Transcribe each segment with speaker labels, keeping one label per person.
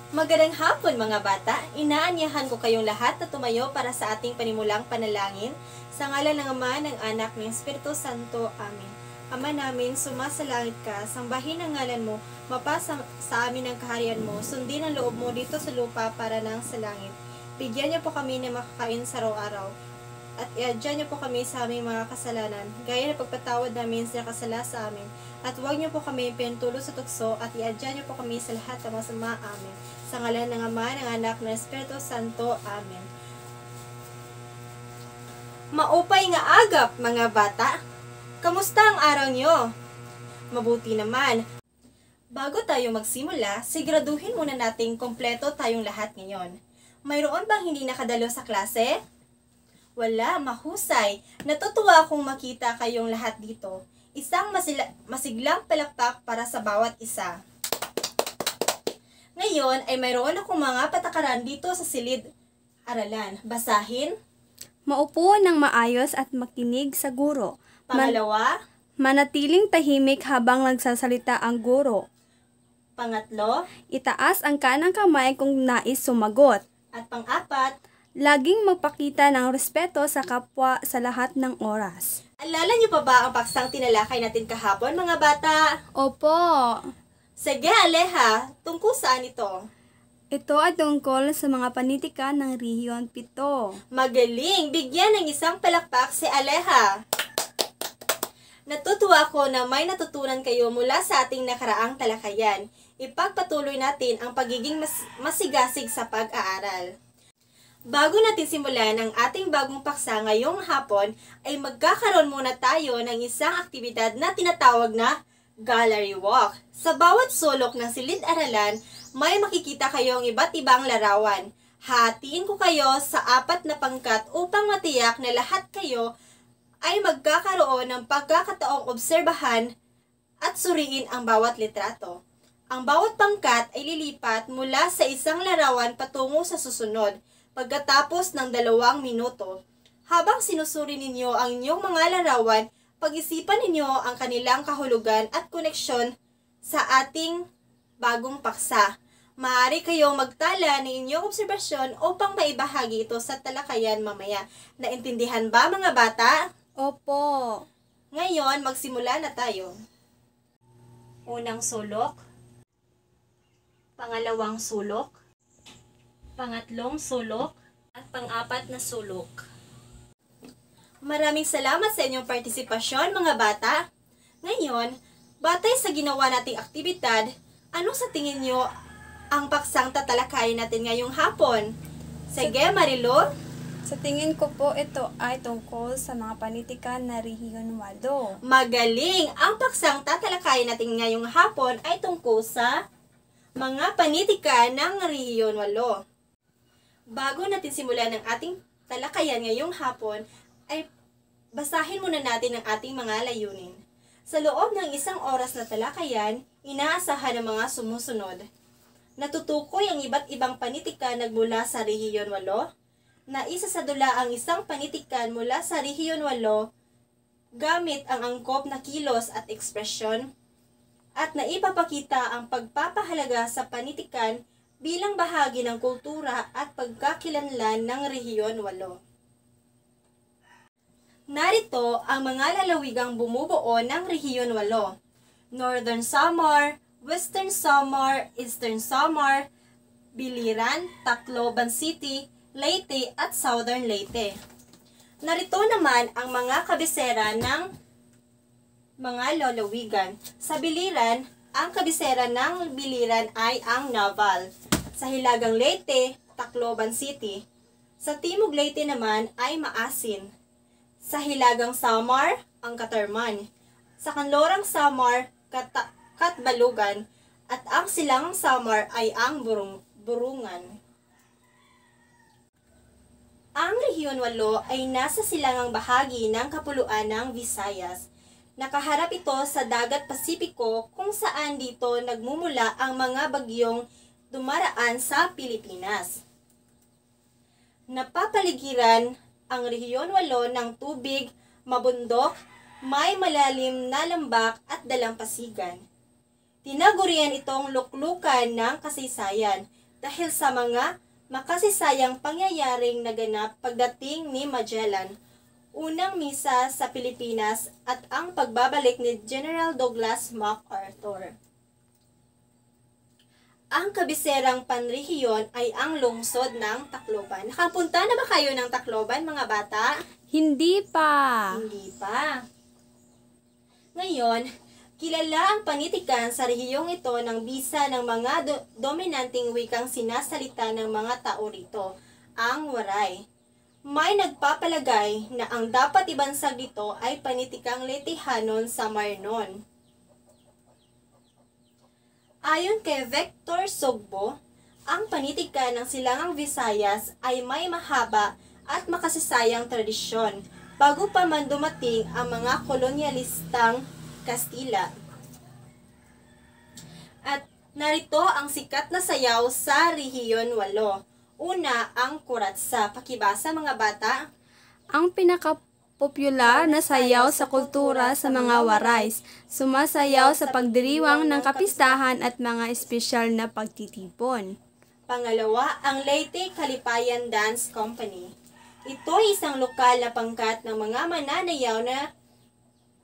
Speaker 1: Magandang hapon mga bata, inaanyahan ko kayong lahat na tumayo para sa ating panimulang panalangin sa ngalan ng Ama, ng Anak, ng Espiritu Santo. Amen. Ama namin, sumasalangit ka, sambahin ang ngalan mo, mapasa sa amin ang kaharian mo, sundin ang loob mo dito sa lupa para nang sa langit. Bigyan niyo po kami na makakain sa araw-araw, at iadyan niyo po kami sa aming mga kasalanan, gaya ng pagpatawad namin sa kasala sa amin. At huwag niyo po kami pintulo sa tukso, at iadyan niyo po kami sa lahat ng masama. Amen. Sa ngalan ng Ama, ng Anak, ng Espiritu Santo. Amen. Maupay nga agap, mga bata! Kamusta ang araw niyo? Mabuti naman. Bago tayo magsimula, siguraduhin muna nating kompleto tayong lahat ngayon. Mayroon bang hindi nakadalo sa klase? Wala, mahusay. Natutuwa akong makita kayong lahat dito. Isang masiglang palakpak para sa bawat isa. Ngayon ay mayroon akong mga patakaran dito sa silid-aralan. Basahin.
Speaker 2: Maupo ng maayos at makinig sa guro.
Speaker 1: Pangalawa.
Speaker 2: Manatiling tahimik habang nagsasalita ang guro.
Speaker 1: Pangatlo.
Speaker 2: Itaas ang kanang kamay kung nais sumagot.
Speaker 1: At pang-apat.
Speaker 2: Laging magpakita ng respeto sa kapwa sa lahat ng oras.
Speaker 1: Alala niyo pa ba ang paksang tinalakay natin kahapon, mga bata?
Speaker 2: Opo.
Speaker 1: Sige, Aleha. Tungkol saan ito?
Speaker 2: Ito ay tungkol sa mga panitika ng Rehiyon 7.
Speaker 1: Magaling! Bigyan ng isang palakpak si Aleha. Natutuwa ako na may natutunan kayo mula sa ating nakaraang talakayan. Ipagpatuloy natin ang pagiging masigasig sa pag-aaral. Bago natin simulan ang ating bagong paksa ngayong hapon, ay magkakaroon muna tayo ng isang aktibidad na tinatawag na Gallery Walk. Sa bawat sulok ng silid-aralan, may makikita kayong iba't ibang larawan. Hatiin ko kayo sa 4 na pangkat upang matiyak na lahat kayo ay magkakaroon ng pagkakataong obserbahan at suriin ang bawat litrato. Ang bawat pangkat ay lilipat mula sa isang larawan patungo sa susunod pagkatapos ng 2 minuto. Habang sinusuri ninyo ang inyong mga larawan, pag-isipan ninyo ang kanilang kahulugan at koneksyon sa ating bagong paksa. Maaari kayong magtala ng inyong obserbasyon upang maibahagi ito sa talakayan mamaya. Naintindihan ba, mga bata?
Speaker 2: Opo.
Speaker 1: Ngayon, magsimula na tayo. Unang sulok. Pangalawang sulok. Pangatlong sulok. At pang-4 na sulok. Maraming salamat sa inyong partisipasyon, mga bata. Ngayon, batay sa ginawa nating aktibidad, ano sa tingin nyo ang paksang tatalakayin natin ngayong hapon? Sige, Marilu.
Speaker 2: Sa tingin ko po ito ay tungkol sa mga panitikan na Rehiyon 8.
Speaker 1: Magaling! Ang paksang tatalakayin natin ngayong hapon ay tungkol sa mga panitikan ng Rehiyon 8. Bago natin simulan ang ating talakayan ngayong hapon, ay basahin muna natin ang ating mga layunin. Sa loob ng 1 oras na talakayan, inaasahan ng mga sumusunod. Natutukoy ang iba't ibang panitikan nagmula sa Rehiyon 8, na isasadula ang isang panitikan mula sa Rehiyon 8 gamit ang angkop na kilos at ekspresyon, at naipapakita ang pagpapahalaga sa panitikan bilang bahagi ng kultura at pagkakilanlan ng Rehiyon 8. Narito ang mga lalawigang bumubuo ng Rehiyon 8. Northern Samar, Western Samar, Eastern Samar, Biliran, Tacloban City, Leyte at Southern Leyte. Narito naman ang mga kabisera ng mga lalawigan. Sa Biliran, ang kabisera ng Biliran ay ang Naval. Sa Hilagang Leyte, Tacloban City. Sa Timog Leyte naman ay Maasin. Sa Hilagang Samar, ang Katarman. Sa Kanlurang Samar, Katbalugan. At ang Silangang Samar ay ang Burungan. Ang Rehiyon 8 ay nasa silangang bahagi ng kapuluan ng Visayas. Nakaharap ito sa Dagat Pasipiko kung saan dito nagmumula ang mga bagyong dumaraan sa Pilipinas. Napapaligiran ang Rehiyon 8 ng tubig, mabundok, may malalim na lambak at dalampasigan. Tinagurian itong luklukan ng kasaysayan dahil sa mga makasisayang pangyayaring naganap pagdating ni Magellan, unang misa sa Pilipinas at ang pagbabalik ni General Douglas MacArthur. Ang kabiserang panrehiyon ay ang lungsod ng Tacloban. Nakapunta na ba kayo ng Tacloban, mga bata?
Speaker 2: Hindi pa.
Speaker 1: Hindi pa. Ngayon, kilala ang panitikan sa rehiyong ito ng bisa ng mga dominanting wikang sinasalita ng mga tao rito, ang Waray. May nagpapalagay na ang dapat ibansag dito ay panitikang Leytehanon sa Marnon. Ayon kay Victor Sogbo, ang panitikan ng Silangang Visayas ay may mahaba at makasisayang tradisyon bago pa man dumating ang mga kolonyalistang Kastila. At narito ang sikat na sayaw sa Rehiyon 8. Una, ang kuratsa. Pakibasa, mga bata.
Speaker 2: Ang pinakapopular na sayaw sa kultura sa mga Warays, sumasayaw sa pagdiriwang ng kapistahan at mga espesyal na pagtitipon.
Speaker 1: Pangalawa, ang Leyte Kalipayan Dance Company. Ito ay isang lokal na pangkat ng mga mananayaw na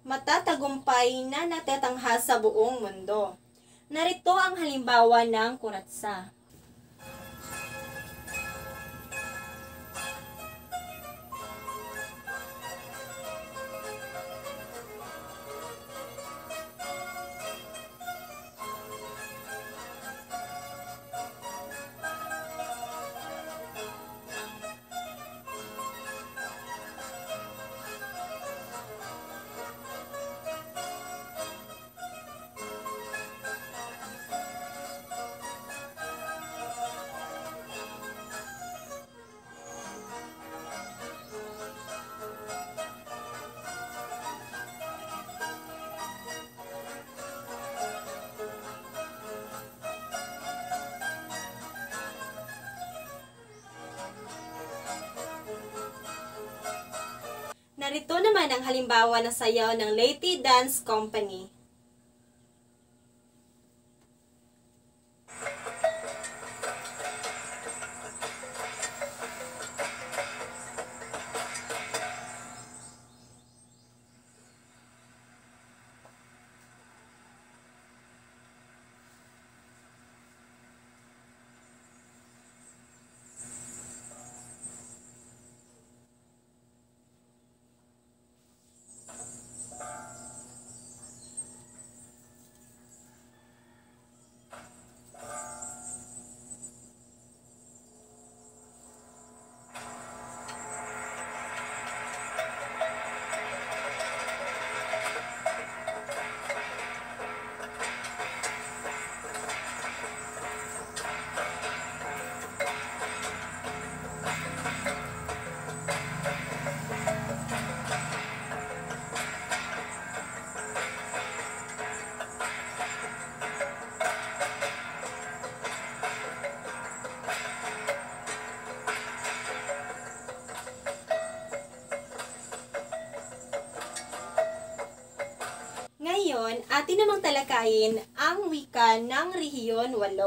Speaker 1: matatagumpay na natatangha sa buong mundo. Narito ang halimbawa ng kuratsa. Narito naman ang halimbawa ng sayaw ng Leyte Dance Company. Ngayon, atin namang talakayin ang wika ng Rehiyon 8.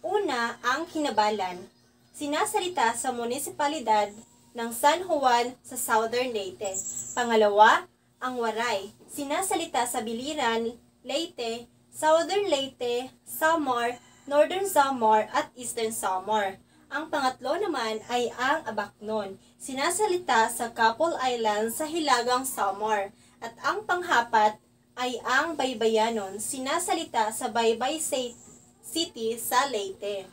Speaker 1: Una, ang Kinabalan. Sinasalita sa munisipalidad ng San Juan sa Southern Leyte. Pangalawa, ang Waray. Sinasalita sa Biliran, Leyte, Southern Leyte, Samar, Northern Samar at Eastern Samar. Ang pangatlo naman ay ang Abaknon. Sinasalita sa Capol Island sa Hilagang Samar. At ang panghapat ay ang Baybayanon, sinasalita sa Baybay City sa Leyte.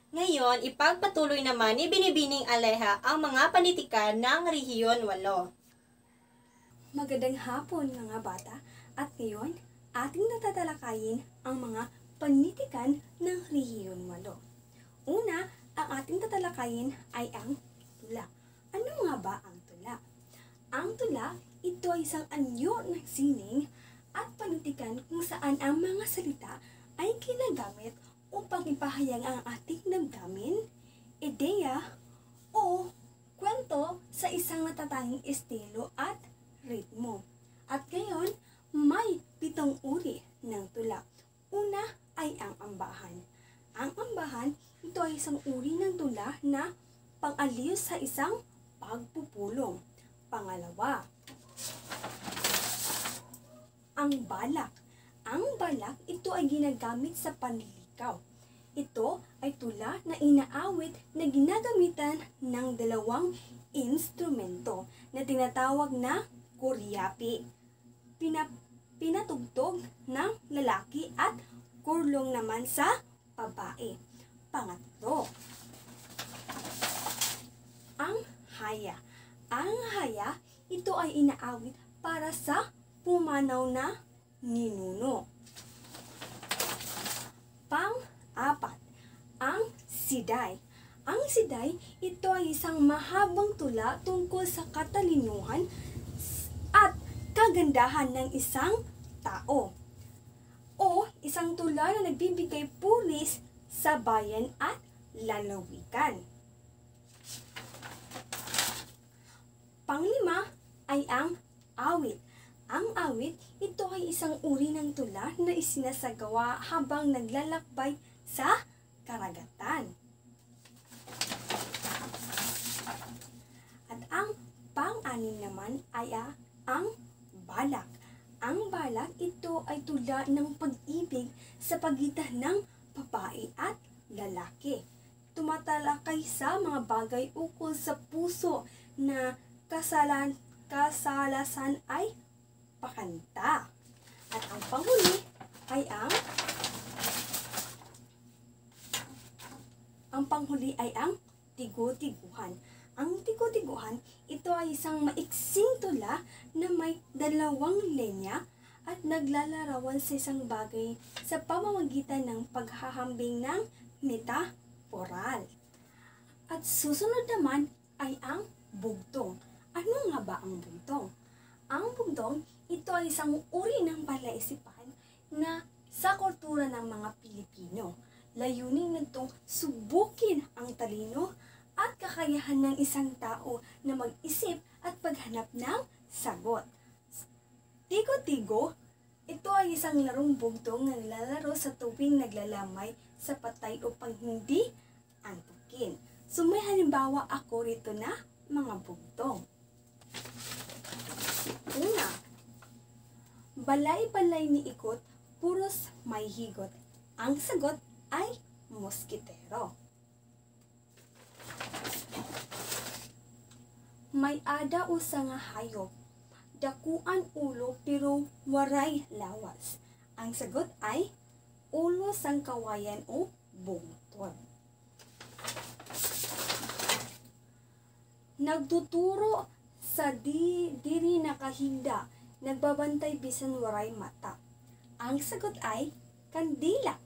Speaker 1: Ngayon, ipagpatuloy naman ni Binibining Aleja ang mga panitikan ng Rehiyon 8.
Speaker 2: Magandang hapon, mga bata, at ngayon, ating natatalakayin ang mga panitikan ng Rehiyon 8. Una, ang ating tatalakayin ay ang tula. Ano nga ba ang tula? Ang tula, ito ay isang anyo ng sining at panitikan kung saan ang mga salita ay ginagamit upang ipahayag ang ating damdamin, ideya, o kwento sa isang natatanging estilo at ritmo. At ngayon, may 7 uri ng tula. Una ay ang ambahan. Ang simbahan, ito ay isang uri ng tula na pang-aliw sa isang pagpupulong. Pangalawa, ang balak. Ang balak, ito ay ginagamit sa panlilikaw. Ito ay tula na inaawit na ginagamitan ng dalawang instrumento na tinatawag na kuryapi. Pinatugtog ng lalaki at kurlong naman sa babae. Pangatlo, ang haya. Ang haya, ito ay inaawit para sa pumanaw na ninuno. Pang-apat, ang siday. Ang siday, ito ay isang mahabang tula tungkol sa katalinuhan at kagandahan ng isang tao, o isang tula na nagbibigay pulis sa bayan at lalawigan. Panglima ay ang awit. Ang awit, ito ay isang uri ng tula na isinasagawa habang naglalakbay sa karagatan. At ang pang-anim naman ay ang balak. Ang balak, ito ay tula ng pag-ibig sa pagitan ng babae at lalaki. Tumatalakay sa mga bagay ukol sa puso na kasalasan ay pakanta. At ang panghuli ay ang tigu-tiguhan. Ang tigu-tiguhan, ito ay isang maiksing tula na may dalawang linya at naglalarawan sa isang bagay sa pamamagitan ng paghahambing ng metaporal. At susunod naman ay ang bugtong. Ano nga ba ang bugtong? Ang bugtong, ito ay isang uri ng palaisipan na sa kultura ng mga Pilipino. Layunin nitong subukin ang talino at kakayahan ng isang tao na mag-isip at paghanap ng sagot. Tigo-tigo, ito ay isang larong bugtong na nilalaro sa tuwing naglalamay sa patay upang hindi antukin. So may halimbawa ako rito na mga bugtong. Una, balay-balay ni ikot, puros may higot. Ang sagot ay moskitero. May ada usa nga hayop, dakuan ulo pero waray lawas. Ang sagot ay ulo sang kawayan o bungtod. Nagtuturo sa diri nakahigda, nagbabantay bisan waray mata. Ang sagot ay kandila.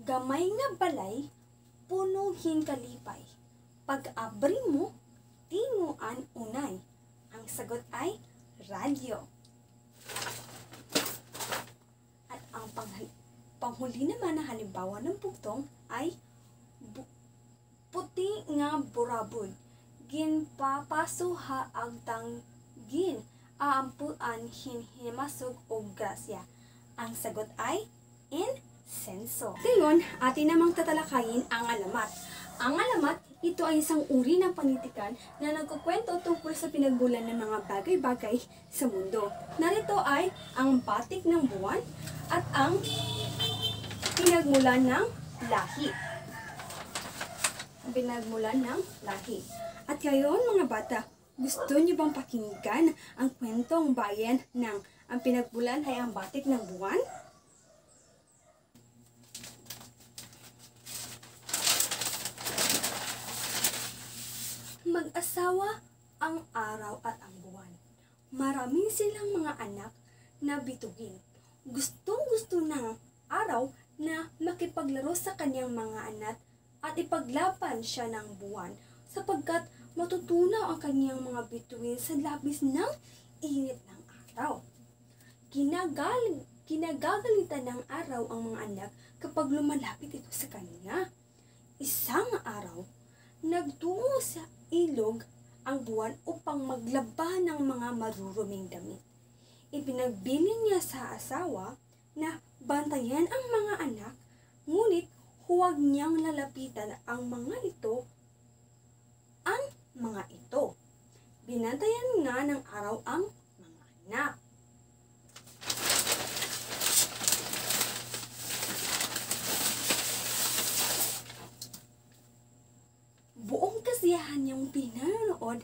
Speaker 2: Gamay nga balay, punuhin kalipay. Pag-abri mo, tinguan unay. Ang sagot ay radyo. At ang panghuli naman na halimbawa ng bugtong ay puti nga burabod. Ginpapasuha agtang gin aampuan hinhimasog o grasya. Ang sagot ay insenso. Ngayon, atin namang tatalakayin ang alamat. Ang alamat, ito ay isang uri ng panitikan na nagkukwento tungkol sa pinagmulan ng mga bagay-bagay sa mundo. Narito ay ang batik ng buwan at ang pinagmulan ng lahi. Pinagmulan ng lahi. At ngayon mga bata, gusto niyo bang pakinggan ang kwentong bayan ng ang pinagmulan ay ang batik ng buwan? Mag-asawa ang araw at ang buwan. Maraming silang mga anak na bituin. Gustong-gusto ng araw na makipaglaro sa kanyang mga anak at ipaglaban siya ng buwan sapagkat matutunaw ang kanyang mga bituin sa labis ng init ng araw. Kinagagalitan ng araw ang mga anak kapag lumalapit ito sa kanya. Isang araw, nagtungo sa ilog ang buwan upang maglaba ng mga maruruming damit. Ipinagbilin niya sa asawa na Bantayan ang mga anak, ngunit huwag niyang lalapitan ang mga ito. Binantayan nga ng araw ang mga anak. Buong kasiyahan niyang pinanood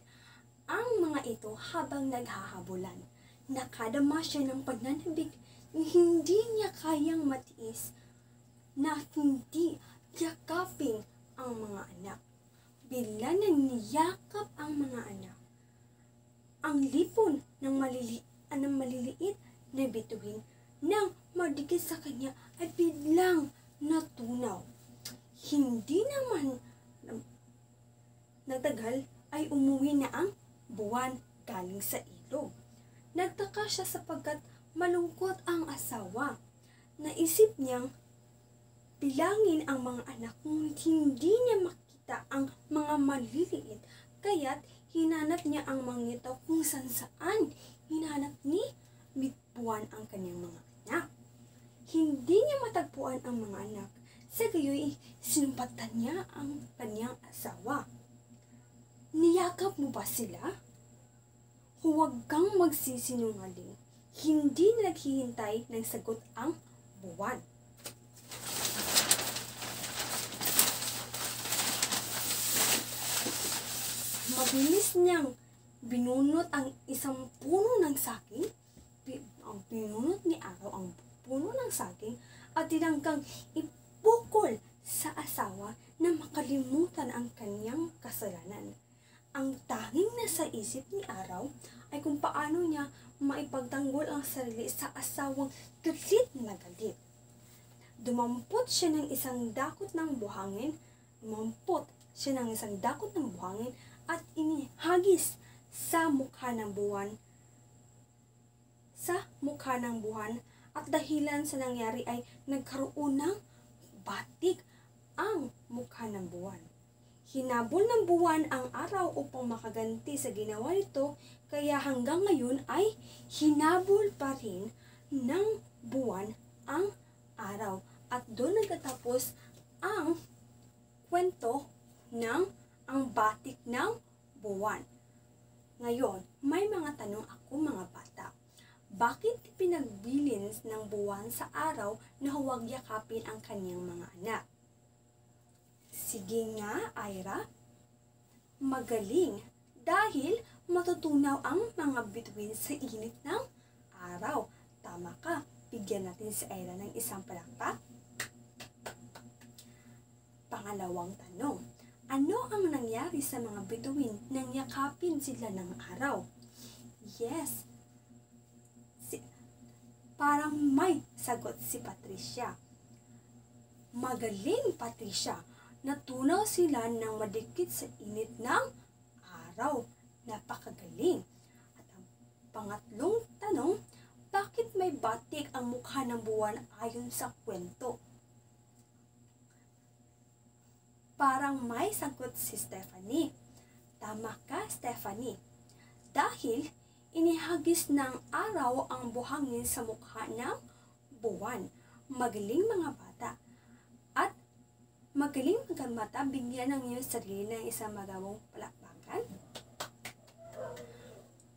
Speaker 2: ang mga ito habang naghahabulan. Nakadama siya ng pagnanabik na hindi niya kayang matiis na hindi yakapin ang mga anak. Bigla na niyakap ang mga anak. Ang lipon ng maliliit na bituin nang madikit sa kanya ay biglang natunaw. Hindi naman nagtagal ay umuwi na ang buwan galing sa ilog. Nagtaka siya sapagkat malungkot ang asawa. Naisip niyang bilangin ang mga anak ngunit hindi niya makita ang mga maliliit, kaya't hinanap niya ang mga ito kung saan hinanap ni Buwan ang kanyang mga anak. Hindi niya matagpuan ang mga anak. Sa gayoy, sinumpatan niya ang kanyang asawa. Niyakap mo ba sila? Huwag kang magsisinungaling. Hindi na naghihintay ng sagot ang buwan. Mabilis niyang binunot ang isang puno ng saging. Ang binunot ni Araw ang puno ng saging at tinanggang ipukol sa asawa na makalimutan ang kanyang kasalanan. Ang tanging nasa isip ni Araw ay kung paano niya maipagtanggol ang sarili sa asawang galit na galit. Dumampot siya ng isang dakot ng buhangin at inihagis sa mukha ng buwan. At dahilan sa nangyari ay nagkaroon ng batik ang mukha ng buwan. Hinabol ng buwan ang Araw upang makaganti sa ginawa nito, kaya hanggang ngayon ay hinabol pa rin ng buwan ang Araw. At doon nagtatapos ang kwento ng ang batik ng buwan. Ngayon, may mga tanong ako mga bata. Bakit pinagbilin ng buwan sa Araw na huwag yakapin ang kanyang mga anak? Sige nga, Ira. Magaling, dahil matutunaw ang mga bituin sa init ng araw. Tama ka. Bigyan natin si Ira ng isang palakpak. Pangalawang tanong. Ano ang nangyari sa mga bituin nang yakapin sila ng araw? Yes. Parang may sagot si Patricia. Magaling, Patricia. Natunaw sila ng madikit sa init ng araw. Napakagaling. At ang pangatlong tanong, bakit may batik ang mukha ng buwan ayon sa kwento? Parang may sagot si Stephanie. Tama ka, Stephanie. Dahil inihagis ng araw ang buhangin sa mukha ng buwan. Magaling mga bata. At magaling mga mata, bigyan ng iyong sarili ng isang magawang palakpakan.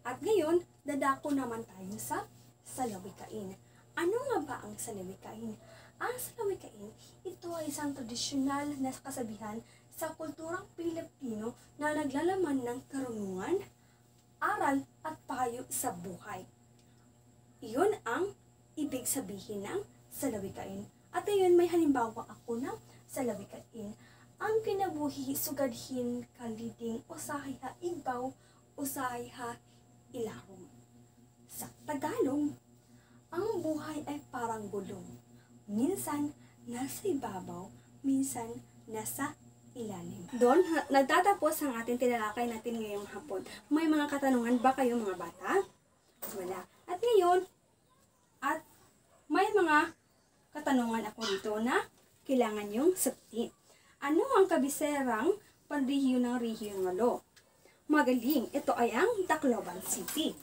Speaker 2: At ngayon, dadako naman tayo sa salawikain. Ano nga ba ang salawikain? Ang salawikain, ito ay isang tradisyonal na kasabihan sa kulturang Pilipino na naglalaman ng karunungan, aral at payo sa buhay. Iyon ang ibig sabihin ng salawikain. At ngayon may halimbawa ako ng salawikain. Ang kinabuhi sugadhin kaliding usahiha igbaw usahiha ilarom. Sa Tagalog, ang buhay ay parang gulong. Minsan nasa ibabaw, minsan nasa ilalim. Doon, nagtatapos ang ating tinalakay natin ngayong hapon. May mga katanungan ba kayo mga bata? Wala. At ngayon, may mga katanungan ako dito na kailangan yung sagutin. Ano ang kabiserang panrehiyo ng Rehiyon 8? Magaling, ito ay ang Tacloban City.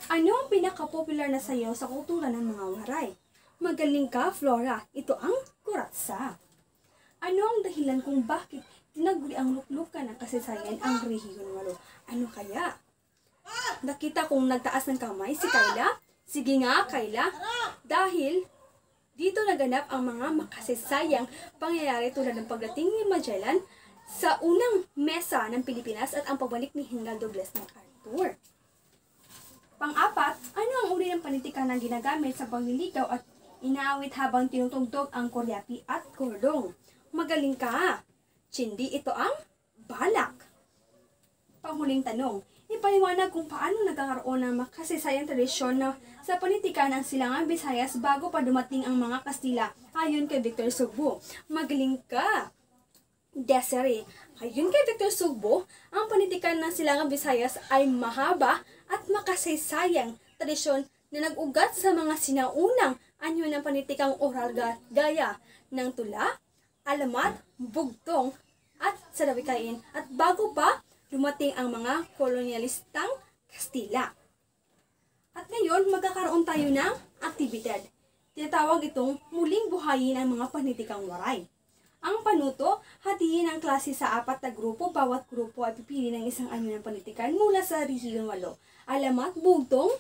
Speaker 2: Ano ang pinaka-popular na sayaw sa kultura ng mga Waray? Magaling ka, Flora. Ito ang kuratsa. Ano ang dahilan kung bakit tinaguri ang luklukan ng kasaysayan ang rehiyon 8? Ano kaya? Nakita kong nagtaas ng kamay si Kayla? Sige nga, Kayla. Dahil dito naganap ang mga makasaysayang pangyayari tulad ng pagdating ni Magellan sa unang mesa ng Pilipinas at ang pagbalik ni General Douglas MacArthur. Pang-apat, ano ang uri ng panitikan na ginagamit sa pagliligaw at inaawit habang tinutugtog ang koryapi at kordong? Magaling ka! Chindi, ito ang balak. Panghuling tanong, ipaliwanag kung paano nagkakaroon ng makasaysayang tradisyon na sa panitikan ng Silangang Visayas bago pa dumating ang mga Kastila, ayon kay Victor Sugbo. Magaling ka! Desiree, ayon kay Victor Sugbo, ang panitikan ng Silangang Visayas ay mahaba at makasaysayang tradisyon na nag-ugat sa mga sinaunang anyo ng panitikang oral gaya ng tula, alamat, bugtong, at salawikain at bago pa dumating ang mga kolonyalistang Kastila. At ngayon, magkakaroon tayo ng aktibidad. Tinatawag itong muling buhayin ang mga panitikang waray. Ang panuto, hatiin ang klase sa 4 na grupo. Bawat grupo ay pipili ng isang anyo ng panitikan mula sa rehiyon 8. Alamat, bugtong,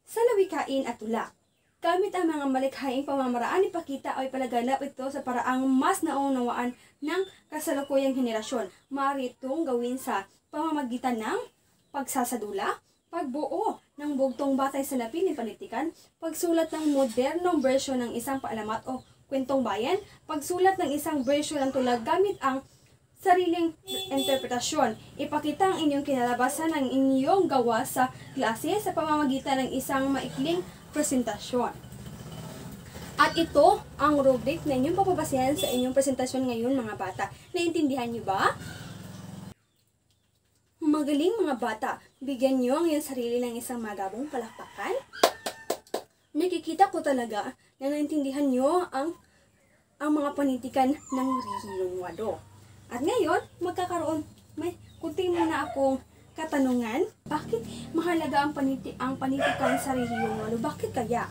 Speaker 2: salawikain at tula. Gamit ang mga malikhaing pamamaraan, ipakita o ipalaganap ito sa paraang mas naunawaan ng kasalukuyang henerasyon. Maaari itong gawin sa pamamagitan ng pagsasadula, pagbuo ng bugtong batay sa lapin ni panitikan, pagsulat ng modernong bersyon ng isang paalamat o kwentong bayan, pagsulat ng isang bersyon ng tula gamit ang sariling interpretasyon. Ipakita ang inyong kinalabasan ng inyong gawa sa klase sa pamamagitan ng isang maikling presentasyon. At ito ang rubric na inyong papabasayan sa inyong presentasyon ngayon, mga bata. Naintindihan niyo ba? Magaling, mga bata. Bigyan niyo ang iyong sarili ng isang magabong palakpakan. Nakikita ko talaga na naintindihan niyo ang mga panitikan ng rehiyon 8. At ngayon, may kunti muna akong katanungan. Bakit mahalaga ang panitikan sa rehiyon 8? Bakit kaya?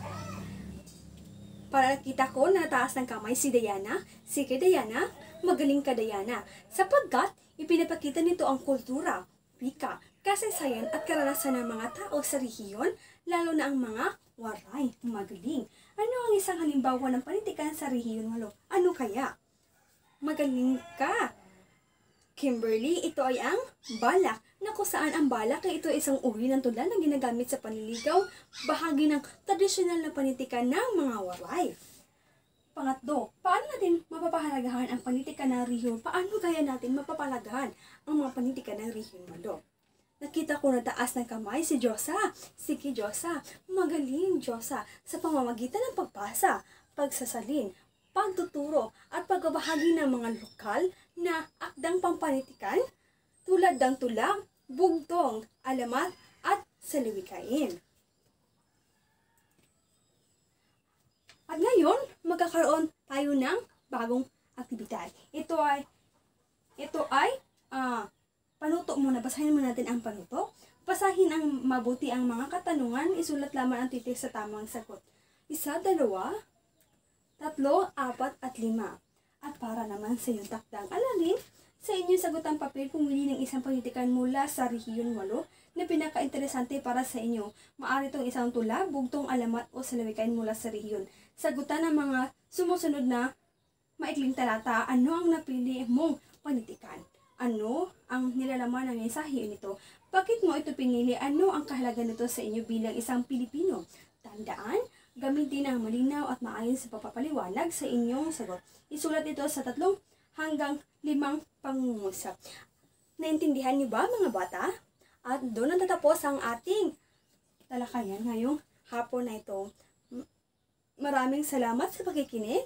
Speaker 2: Para kita ko na taas ng kamay si Diana. Sige, Diana, magaling ka, Diana. Sapagkat ipinapakita nito ang kultura, wika, kasaysayan at karanasan ng mga tao sa rehiyon, lalo na ang mga waray. Magaling. Ano ang isang halimbawa ng panitikan sa rehiyon 8? Ano kaya? Magaling ka, Kimberly. Ito ay ang balak, na kung saan ang balak ay ito isang uri ng tula na ginagamit sa panliligaw, bahagi ng tradisyonal na panitikan ng mga waray. Pangatlo, paano natin mapapahalagahan ang panitikan ng rehiyon? Paano kaya natin mapapahalagahan ang mga panitikan ng rehiyon 8? Nakita ko na taas ng kamay si Josa. Sige, Josa. Magaling, Josa. Sa pamamagitan ng pagbasa, pagsasalin, pagtuturo, at pagbabahagi ng mga lokal na akdang pampanitikan tulad ng tula, bugtong, alamat, at salawikain. At ngayon, magkakaroon tayo ng bagong aktibidad. Ito ay panuto muna. Basahin muna natin ang panuto. Basahin ang mabuti ang mga katanungan. Isulat lamang ang titik sa tamang sagot. 1, 2, 3, 4, at 5. At para naman sa iyong takdang alalin, sa inyong sagotang papel, pumili ng isang panitikan mula sa rehiyon 8 na pinaka-interesante para sa inyo. Maaari itong isang tula, bugtong, alamat o salawikain mula sa rehiyon. Sagutan ng mga sumusunod na maikling talata. Ano ang napili mong panitikan? Ano ang nilalaman ng mensahe nito? Bakit mo ito pinili? Ano ang kahalaga nito sa inyo bilang isang Pilipino? Tandaan, gamitin ang malinaw at maayos sa pagpapaliwanag sa inyong sagot. Isulat ito sa 3 hanggang 5 pangungusap. Naintindihan niyo ba, mga bata? At doon natatapos ang ating talakayan ngayong hapon na ito. Maraming salamat sa pakikinig.